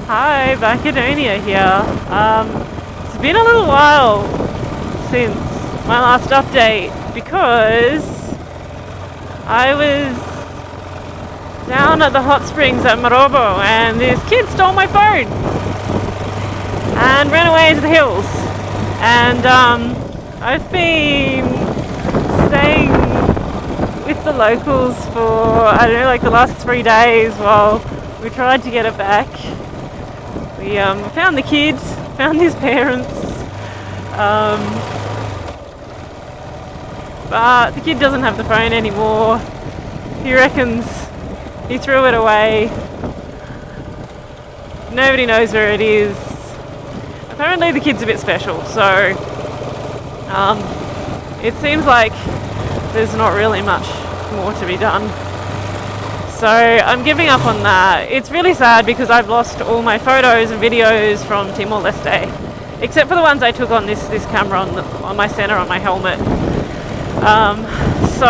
Hi, Macedonia here. It's been a little while since my last update because I was down at the hot springs at Marobo and this kid stole my phone and ran away into the hills. And I've been staying with the locals for, I don't know, like the last 3 days while we tried to get it back. We found the kid, found his parents, but the kid doesn't have the phone anymore. He reckons he threw it away. Nobody knows where it is. Apparently the kid's a bit special, so it seems like there's not really much more to be done. So I'm giving up on that. It's really sad because I've lost all my photos and videos from Timor Leste, except for the ones I took on this camera on my center on my helmet. So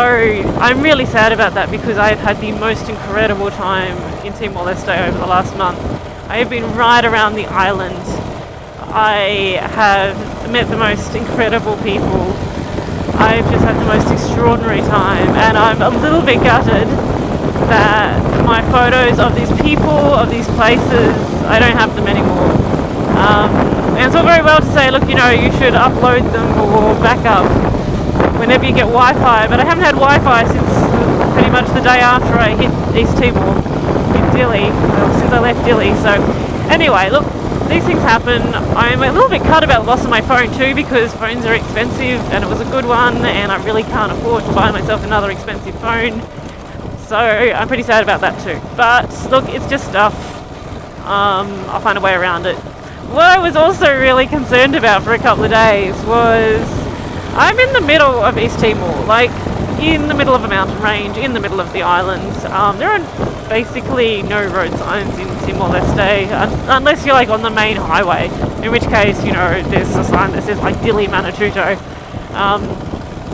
I'm really sad about that because I've had the most incredible time in Timor Leste over the last month. I have been right around the island. I have met the most incredible people. I've just had the most extraordinary time, and I'm a little bit gutted that my photos of these people, of these places, I don't have them anymore. And it's all very well to say, look, you know, you should upload them or back up whenever you get Wi-Fi, but I haven't had Wi-Fi since pretty much the day after I hit East Timor in Dili, since I left Dili. So anyway, look, these things happen. I'm a little bit cut about the loss of my phone too because phones are expensive and it was a good one and I really can't afford to buy myself another expensive phone. So I'm pretty sad about that too. But look, it's just stuff. I'll find a way around it. What I was also really concerned about for a couple of days was I'm in the middle of East Timor, like in the middle of a mountain range, in the middle of the island. There are basically no road signs in Timor Leste unless you're like on the main highway, in which case, you know, there's a sign that says like Dili Manatuto.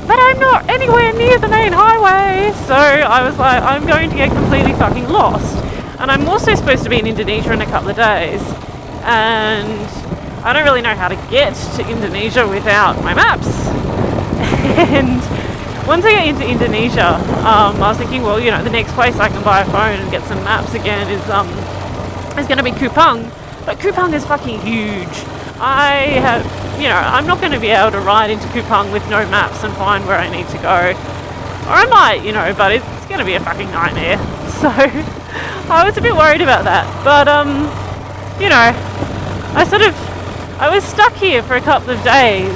But I'm not anywhere near the main highway, so I was like, I'm going to get completely fucking lost. And I'm also supposed to be in Indonesia in a couple of days, and I don't really know how to get to Indonesia without my maps. And once I get into Indonesia, I was thinking, well, you know, the next place I can buy a phone and get some maps again is going to be Kupang. But Kupang is fucking huge. I'm not going to be able to ride into Kupang with no maps and find where I need to go. Or I might, you know, but it's going to be a fucking nightmare. So I was a bit worried about that. But, you know, I was stuck here for a couple of days,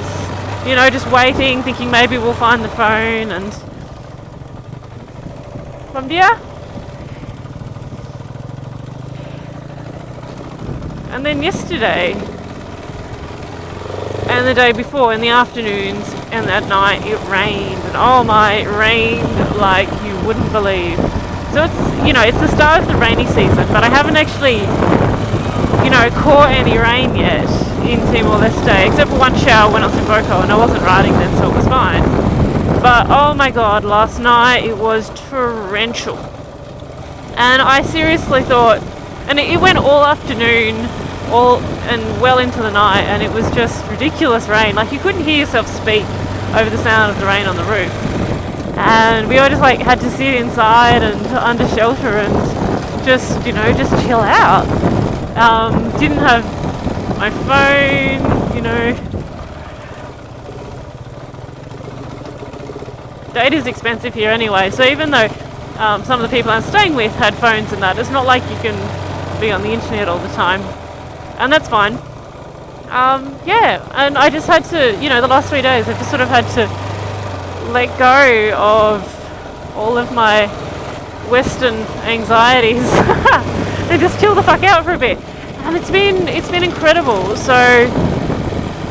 you know, just waiting, thinking maybe we'll find the phone and... From there? And then yesterday and the day before in the afternoons and at night it rained, and oh my, it rained like you wouldn't believe. So it's, you know, it's the start of the rainy season, but I haven't actually, you know, caught any rain yet in Timor Leste, except for one shower when I was in Boko, and I wasn't riding then, so it was fine. But oh my god, last night it was torrential, and I seriously thought, and it went all afternoon, and well into the night, and it was just ridiculous rain. Like, you couldn't hear yourself speak over the sound of the rain on the roof, and we all just like had to sit inside and under shelter and just, you know, just chill out. Didn't have my phone, you know. Data's expensive here anyway, so even though some of the people I'm staying with had phones and that, it's not like you can be on the internet all the time, and that's fine. Yeah, and I just had to, you know, the last 3 days I've just sort of had to let go of all of my Western anxieties and just chill the fuck out for a bit. And it's been incredible. So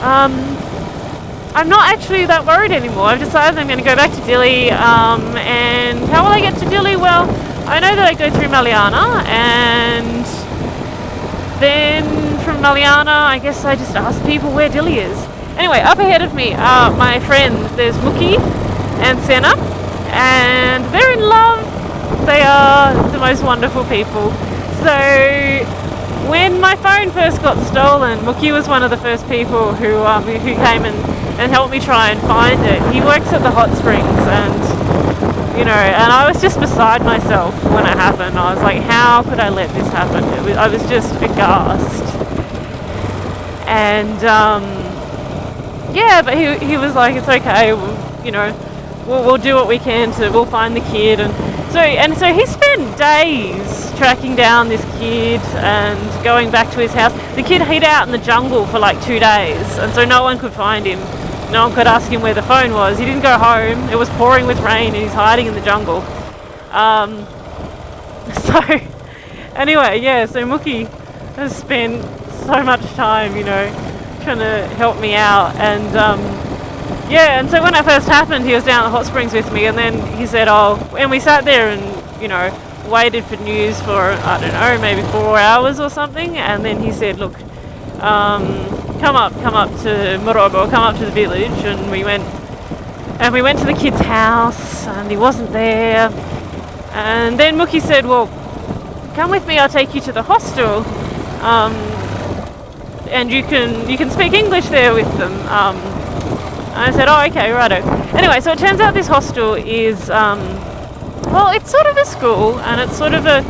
I'm not actually that worried anymore. I've decided I'm going to go back to Dili, and how will I get to Dili? Well, I know that I go through Maliana, and then from Maliana I guess I just ask people where Dili is. Anyway, up ahead of me are my friends. There's Muki and Senna, and they're in love. They are the most wonderful people. So when my phone first got stolen, Mookie was one of the first people who came and helped me try and find it. He works at the hot springs, and I was just beside myself when it happened. I was like, how could I let this happen? I was just aghast. And but he was like, it's okay, we'll do what we can we'll find the kid. And so he spent days tracking down this kid and going back to his house. The kid hid out in the jungle for like 2 days, and so no one could find him. No one could ask him where the phone was. He didn't go home. It was pouring with rain, and he's hiding in the jungle. So Mookie has spent so much time, trying to help me out. And and so when it first happened, he was down at the hot springs with me, and then he said, and we sat there and, waited for news for, I don't know, maybe 4 hours or something. And then he said, look, come up to Morobo, come up to the village. And we went to the kid's house, and he wasn't there. And then Mookie said, well, come with me, I'll take you to the hostel, and you can speak English there with them. I said, oh, okay, righto. Anyway, so it turns out this hostel is, it's sort of a school, and it's sort of a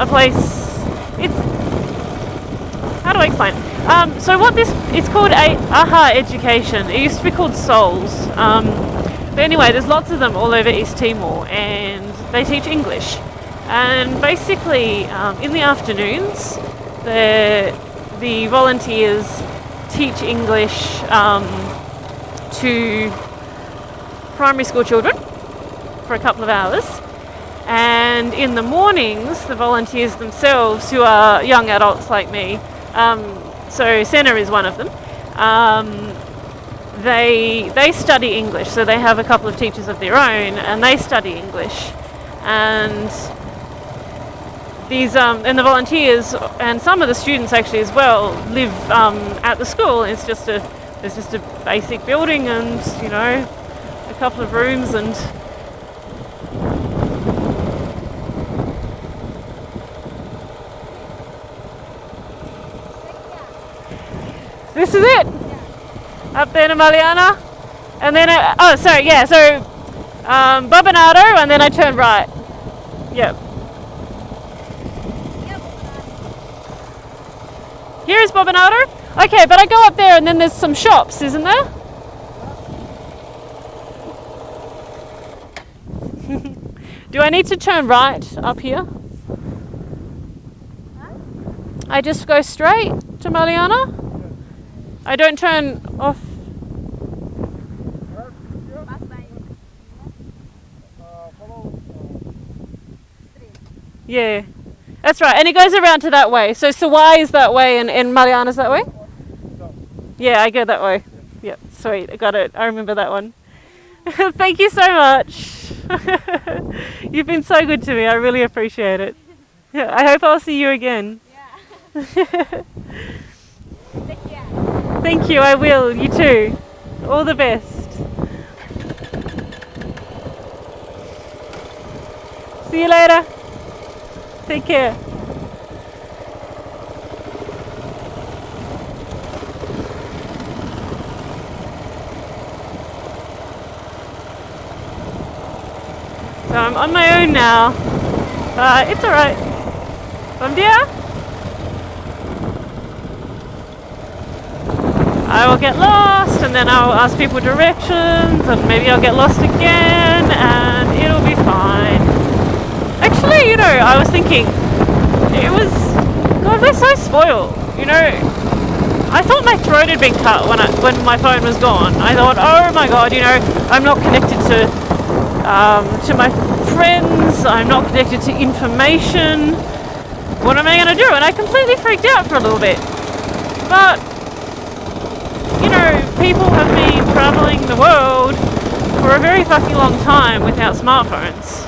place. It's, how do I explain? It's called AHA Education. It used to be called Souls. But anyway, there's lots of them all over East Timor, and they teach English. And basically, in the afternoons, the volunteers teach English to primary school children for a couple of hours. And in the mornings, the volunteers themselves, who are young adults like me, so Senna is one of them, they study English. So they have a couple of teachers of their own, and they study English. And and the volunteers and some of the students actually as well live at the school. There's just a basic building and a couple of rooms, and this is it. Up there to Maliana, and then Babinado, and then I turn right. Yep. Here's Babinado. Okay, but I go up there and then there's some shops, isn't there? Do I need to turn right up here? I just go straight to Maliana? I don't turn off. Yeah, that's right. And it goes around to that way. So Sawai is that way and Mariana's that way? Yeah, I go that way. Yep, sweet. I got it. I remember that one. Thank you so much. You've been so good to me. I really appreciate it. Yeah, I hope I'll see you again. Yeah. Thank you. I will. You too. All the best. See you later. Take care. So I'm on my own now. It's alright. Bom dia. I will get lost and then I'll ask people directions and maybe I'll get lost again and it'll be fine. Actually, I was thinking, God, we're so spoiled, I thought my throat had been cut when my phone was gone. I thought, oh my God, I'm not connected to my friends, I'm not connected to information. What am I going to do? And I completely freaked out for a little bit. But, people have been traveling the world for a very fucking long time without smartphones.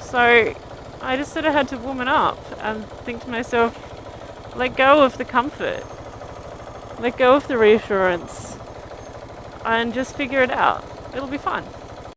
So I just sort of had to woman up and think to myself, let go of the comfort, let go of the reassurance, and just figure it out. It'll be fun.